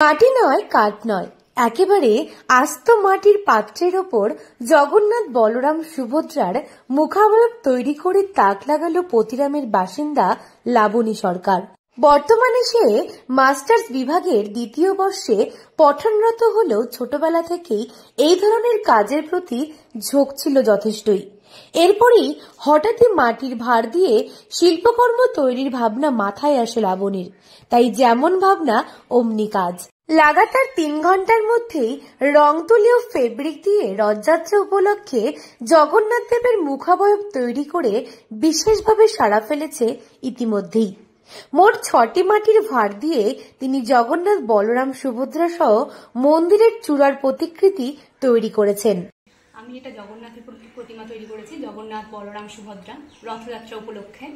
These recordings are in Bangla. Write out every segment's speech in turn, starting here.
মাটি নয়, কাঠ নয়, একেবারে আস্ত মাটির পাত্রের ওপর জগন্নাথ বলরাম সুভদ্রার মুখাবয়ব তৈরি করে তাক লাগালো পতিরামের বাসিন্দা লাবণী সরকার। বর্তমানে সে মাস্টার্স বিভাগের দ্বিতীয় বর্ষে পঠনরত হলেও ছোটবেলা থেকেই এই ধরনের কাজের প্রতি ঝোঁক ছিল যথেষ্টই। এরপরই হঠাৎই মাটির ভার দিয়ে শিল্পকর্ম তৈরির ভাবনা মাথায় আসে লাবণীর। তাই যেমন ভাবনা অমনি কাজ। লাগাতার 3 ঘন্টার মধ্যেই রং তুলি ও ফেব্রিক দিয়ে রথযাত্রা উপলক্ষে জগন্নাথ দেবের মুখাবয়ব তৈরি করে বিশেষভাবে সাড়া ফেলেছে ইতিমধ্যেই। মোট 6টি মাটির ভার দিয়ে তিনি জগন্নাথ বলরাম সুভদ্রা সহ মন্দিরের চূড়ার প্রতিকৃতি তৈরি করেছেন। আমি এটা জগন্নাথের প্রতিমা তৈরি করেছি, জগন্নাথ বলরাম সুভদ্রা রথযাত্রা উপলক্ষে।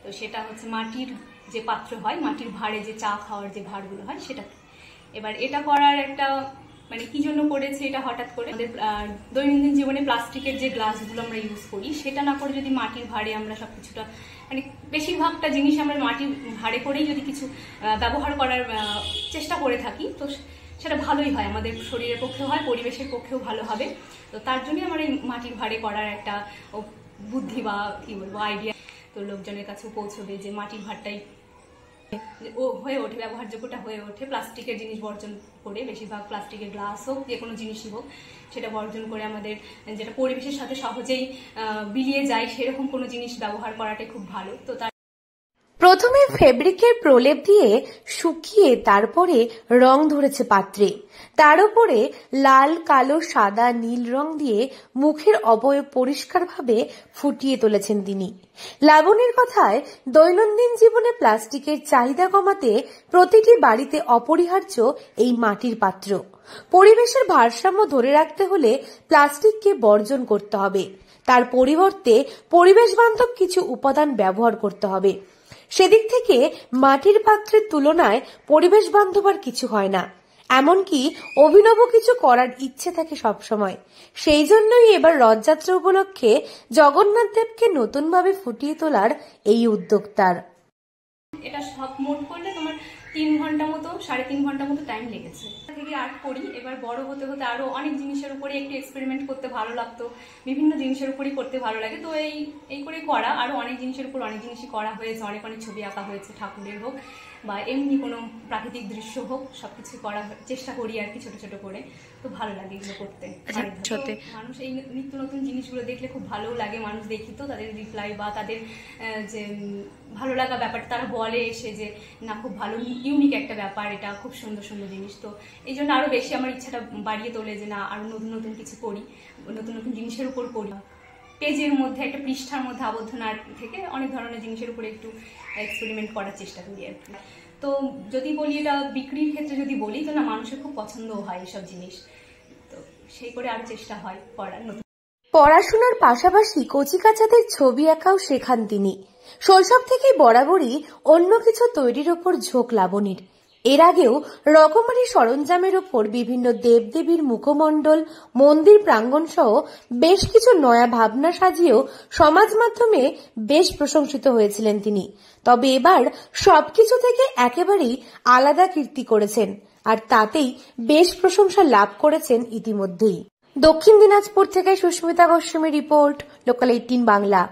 তো সেটা হচ্ছে মাটির যে পাত্র হয়, মাটির ভাঁড়ে যে চা খাওয়ার যে ভাঁড়গুলো হয় সেটা। এবার এটা করার একটা কি জন্য করেছে, এটা হঠাৎ করে আমাদের দৈনন্দিন জীবনে প্লাস্টিকের যে গ্লাসগুলো আমরা ইউজ করি সেটা না করে যদি মাটির ভাঁড়ে আমরা সবকিছুটা বেশিরভাগটা জিনিস আমরা মাটির ভাঁড়ে করেই যদি কিছু ব্যবহার করার চেষ্টা করে থাকি, তো সেটা ভালোই হয়, আমাদের শরীরের পক্ষেও হয়, পরিবেশের পক্ষেও ভালো হবে। তো তার জন্যই আমার এই মাটির ভাঁড়ে করার একটা বুদ্ধি বা কি বলবো আইডিয়া, তো লোকজনের কাছেও পৌঁছবে যে মাটির ভাঁড়টাই হয়ে ওঠে, ব্যবহারযোগ্যটা হয়ে ওঠে, প্লাস্টিকের জিনিস বর্জন করে, বেশিরভাগ প্লাস্টিকের গ্লাস হোক, যে কোনো জিনিসই হোক, সেটা বর্জন করে আমাদের যেটা পরিবেশের সাথে সহজেই বিলিয়ে যায় সেরকম কোনো জিনিস ব্যবহার করাটাই খুব ভালো। তো প্রথমে ফেব্রিকের প্রলেপ দিয়ে শুকিয়ে তারপরে রং ধরেছে পাত্রে। তার উপরে লাল, কালো, সাদা, নীল রং দিয়ে মুখের অবয়ব পরিষ্কারভাবে ফুটিয়ে তুলেছেন তিনি। লাবণীর কথায়, দৈনন্দিন জীবনে প্লাস্টিকের চাহিদা কমাতে প্রতিটি বাড়িতে অপরিহার্য এই মাটির পাত্র। পরিবেশের ভারসাম্য ধরে রাখতে হলে প্লাস্টিককে বর্জন করতে হবে, তার পরিবর্তে পরিবেশ বান্ধব কিছু উপাদান ব্যবহার করতে হবে। সেদিক থেকে মাটির পাত্রের তুলনায় পরিবেশ বান্ধব আর কিছু হয় না। এমনকি অভিনব কিছু করার ইচ্ছে থাকে সবসময়। সেই জন্যই এবার রথযাত্রা উপলক্ষে জগন্নাথ দেবকে নতুনভাবে ফুটিয়ে তোলার এই উদ্যোগ তার। এটা সব মোট করলে তোমার 3 ঘন্টা মতো, 3.5 ঘন্টা মতো টাইম লেগেছে। থেকে আর্ট করি, এবার বড় হতে হতে আরো অনেক জিনিসের উপরে একটু এক্সপেরিমেন্ট করতে ভালো লাগতো, বিভিন্ন জিনিসের উপরই করতে ভালো লাগে। তো এই করে করা, আরো অনেক জিনিসের উপর অনেক জিনিসই করা হয়েছে, অনেক ছবি আঁকা হয়েছে, ঠাকুরের হোক বা এমনি কোনো প্রাকৃতিক দৃশ্য হোক, সবকিছু করার চেষ্টা করি আর কি, ছোট ছোট করে। তো ভালো লাগে এগুলো করতে। মানুষ এই নিত্য নতুন জিনিসগুলো দেখলে খুব ভালো লাগে, মানুষ দেখি তো তাদের রিপ্লাই বা তাদের যে ভালো লাগা ব্যাপারটা তারা বলে এসে যে না খুব ভালো, ইউনিক একটা ব্যাপার, এটা খুব সুন্দর সুন্দর জিনিস। তো এই জন্য আরো বেশি আমার ইচ্ছাটা বাড়িয়ে তোলে যে না আরো নতুন নতুন কিছু করি, নতুন নতুন জিনিসের উপর করি। পেজের মধ্যে একটা পৃষ্ঠার মধ্যে আবদ্ধ না থেকে অনেক ধরনের জিনিসের উপরে একটু এক্সপেরিমেন্ট করার চেষ্টা করি আর কি। তো যদি বলি এটা বিক্রির ক্ষেত্রে যদি বলি, তো না মানুষের খুব পছন্দও হয় এসব জিনিস, তো সেই করে আরো চেষ্টা হয় করার। পড়াশোনার পাশাপাশি কচিকাচাদের ছবি আঁকাও শেখান তিনি। শৈশব থেকেই বরাবরই অন্য কিছু তৈরির ওপর ঝোঁক লাবণীর। এর আগেও রকমারি সরঞ্জামের ওপর বিভিন্ন দেবদেবীর মুখমণ্ডল, মন্দির প্রাঙ্গণ সহ বেশ কিছু নয়া ভাবনা সাজিয়েও সমাজ মাধ্যমে বেশ প্রশংসিত হয়েছিলেন তিনি। তবে এবার সবকিছু থেকে একেবারেই আলাদা কীর্তি করেছেন, আর তাতেই বেশ প্রশংসা লাভ করেছেন ইতিমধ্যেই। দক্ষিণ দিনাজপুর থেকে সুস্মিতা গোস্বামী রিপোর্ট, লোকাল 18 বাংলা।